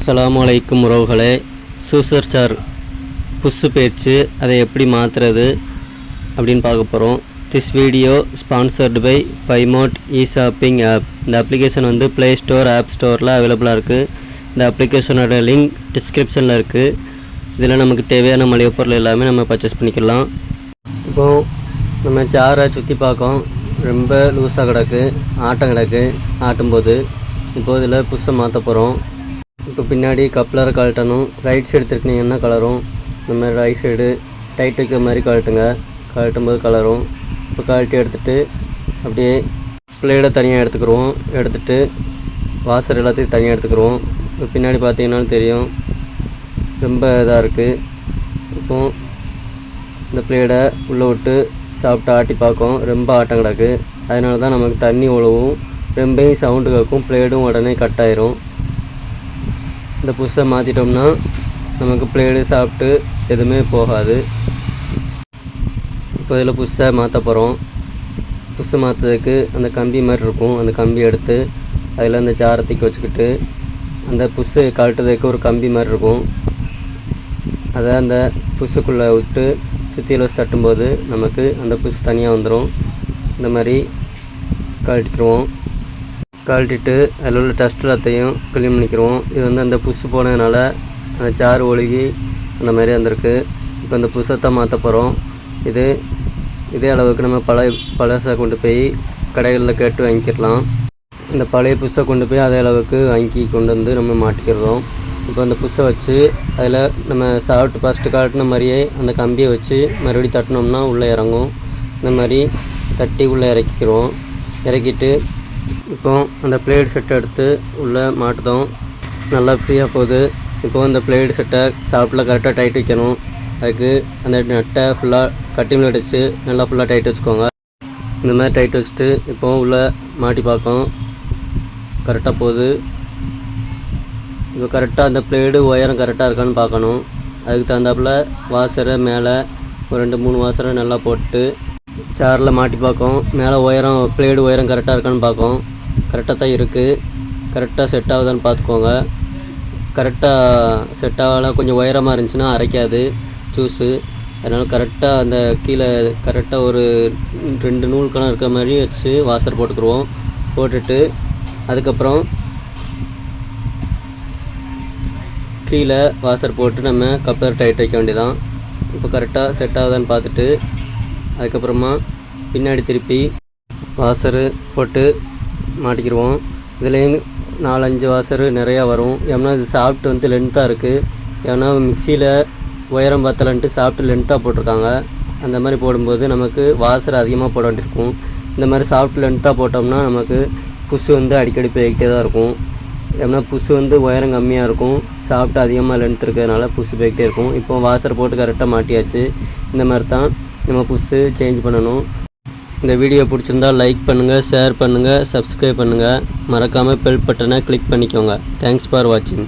அஸ்ஸலாமு அலைக்கும் உறவுகளே. சூசர் சார் புஷ்ஷு பேச்சு அதை எப்படி மாற்றுறது அப்படின்னு பார்க்க போகிறோம். திஸ் வீடியோ ஸ்பான்சர்டு பை பைமோட் இ-ஷாப்பிங் ஆப். இந்த அப்ளிகேஷன் வந்து ப்ளே ஸ்டோர், ஆப் ஸ்டோரில் அவைலபிளாக இருக்குது. இந்த அப்ளிகேஷனோட லிங்க் டிஸ்கிரிப்ஷனில் இருக்குது. இதில் நமக்கு தேவையான மளிகை பொருள் எல்லாமே நம்ம பர்ச்சேஸ் பண்ணிக்கலாம். இப்போது நம்ம சாரை சுற்றி பார்க்கோம். ரொம்ப லூஸாக கிடக்கு, ஆட்டம் கிடக்கு. ஆட்டும்போது இப்போது இதில் புஷ்ஷை மாற்ற போகிறோம். இப்போ பின்னாடி கப்ளரை கழட்டணும். ரைட் சைடு திருப்பினீங்கன்னா கலரும். இந்த மாதிரி ரைட் சைடு டைட் வைக்கிற மாதிரி கழட்டுங்க. கழட்டும்போது கலரும். இப்போ கழட்டி எடுத்துகிட்டு அப்படியே பிளேடை தனியாக எடுத்துக்கிடுவோம். எடுத்துகிட்டு வாசர் எல்லாத்தையும் தனியாக எடுத்துக்கிடுவோம். இப்போ பின்னாடி பார்த்தீங்கன்னாலும் தெரியும், ரொம்ப இதாக இருக்குது. இப்போது இந்த பிளேடை உள்ளே விட்டு சாப்பிட்டு ஆட்டி பார்க்கும். ரொம்ப ஆட்டம் கிடக்கு. அதனால தான் நமக்கு தண்ணி உழவும், ரொம்பவும் சவுண்டு கேட்கும். பிளேடும் உடனே கட் ஆயிரும். இந்த புஷ்ஷை மாற்றிட்டோம்னா நமக்கு பிளேடு சாப்பிட்டு எதுவுமே போகாது. இப்போ இதில் புஷ்ஷை மாற்ற போகிறோம். புஷ்ஷை மாற்றுறதுக்கு அந்த கம்பி மாதிரி இருக்கும். அந்த கம்பி எடுத்து அதில் அந்த ஜாரத்துக்கு வச்சுக்கிட்டு அந்த புஷ்ஷு கழட்டுறதுக்கு ஒரு கம்பி மாதிரி இருக்கும். அதை அந்த புஷ்ஷுக்குள்ளே விட்டு சுற்றியில் வச்சு தட்டும்போது நமக்கு அந்த புஷ் தனியாக வந்துடும். இந்த மாதிரி கழட்டிக்கிடுவோம். கழட்டிட்டு அதில் உள்ள டஸ்ட் எல்லாத்தையும் க்ளீன் பண்ணிக்கிடுவோம். இது வந்து அந்த புஷ்ஷு போனதுனால அந்த சாறு ஒழுகி அந்த மாதிரி வந்திருக்கு. இப்போ இந்த புஷ்ஷை தான் மாற்ற போகிறோம். இதே அளவுக்கு நம்ம பழசை கொண்டு போய் கடைகளில் கேட்டு வாங்கிக்கிடலாம். இந்த பழைய புஷ்ஷை கொண்டு போய் அதே அளவுக்கு வாங்கி கொண்டு வந்து நம்ம மாட்டிக்கிறோம். இப்போ அந்த புஷ்ஷை வச்சு அதில் நம்ம சாப்பிட்டு ஃபஸ்ட்டு காட்டின மாதிரியே அந்த கம்பியை வச்சு மறுபடியும் தட்டினோம்னா உள்ளே இறங்கும். இந்த மாதிரி தட்டி உள்ளே இறக்கிக்கிறோம். இறக்கிட்டு இப்போ அந்த பிளேட் செட்டை எடுத்து உள்ளே மாட்டுதோம். நல்லா ஃப்ரீயாக போகுது. இப்போ அந்த பிளேட் செட்டை சாப்பிட்டில் கரெக்டாக டைட் வைக்கணும். அதுக்கு அந்த நட்டை ஃபுல்லாக கட்டிங் அடித்து நல்லா ஃபுல்லாக டைட் வச்சுக்கோங்க. இந்த மாதிரி டைட் வச்சுட்டு இப்போ உள்ளே மாட்டி பார்க்கும். கரெக்டாக போகுது. இப்போ கரெக்டாக அந்த பிளேடு உயரம் கரெக்டாக இருக்கான்னு பார்க்கணும். அதுக்கு தகுந்தாப்பில் வாசரை மேலே ஒரு 2-3 வாசரை நல்லா போட்டு சாரில் மாட்டி பார்க்கும். மேலே உயரம் பிளேடு உயரம் கரெக்டாக இருக்கான்னு பார்க்கும். கரெக்டாக தான் இருக்குது. கரெக்டாக செட் ஆகுதான்னு பார்த்துக்கோங்க. கரெக்டாக செட் ஆகலாம். கொஞ்சம் உயரமாக இருந்துச்சுன்னா அரைக்காது ஜூஸு. அதனால் கரெக்டாக அந்த கீழே கரெக்டாக ஒரு 2 நூல் கணம் இருக்கிற மாதிரி வச்சு வாசர் போட்டுக்குருவோம். போட்டுட்டு அதுக்கப்புறம் கீழே வாசர் போட்டு நம்ம கப்ளர் டைட் வைக்க வேண்டியதான். இப்போ கரெக்டாக செட் ஆகுதான்னு பார்த்துட்டு அதுக்கப்புறமா பின்னாடி திருப்பி வாசரு போட்டு மாட்டிக்கிடுவோம். இதுலேயும் 4-5 வாசரு நிறையா வரும். ஏன்னா இது சாப்பிட்டு வந்து லென்த்தாக இருக்குது. ஏன்னா மிக்சியில் உயரம் பத்தலன்ட்டு சாப்பிட்டு லென்த்தாக போட்டிருக்காங்க. அந்த மாதிரி போடும்போது நமக்கு வாசர் அதிகமாக போட வேண்டியிருக்கும். இந்த மாதிரி சாப்பிட்டு லென்த்தாக போட்டோம்னா நமக்கு புஷ்ஷு வந்து அடிக்கடி போய்கிட்டே தான் இருக்கும். ஏன்னா புஷ்ஷு வந்து உயரம் கம்மியாக இருக்கும். சாப்பிட்டு அதிகமாக லென்த் இருக்கிறதுனால புஷ்ஷு போய்கிட்டே இருக்கும். இப்போ வாசர் போட்டு கரெக்டாக மாட்டியாச்சு. இந்த மாதிரி தான் நம்ம புஷ்ஷு சேஞ்ச் பண்ணணும். இந்த வீடியோ பிடிச்சிருந்தால் லைக் பண்ணுங்கள், ஷேர் பண்ணுங்கள், சப்ஸ்கிரைப் பண்ணுங்கள். மறக்காமல் பெல் பட்டனை கிளிக் பண்ணிக்கோங்க. தேங்க்ஸ் ஃபார் வாட்சிங்.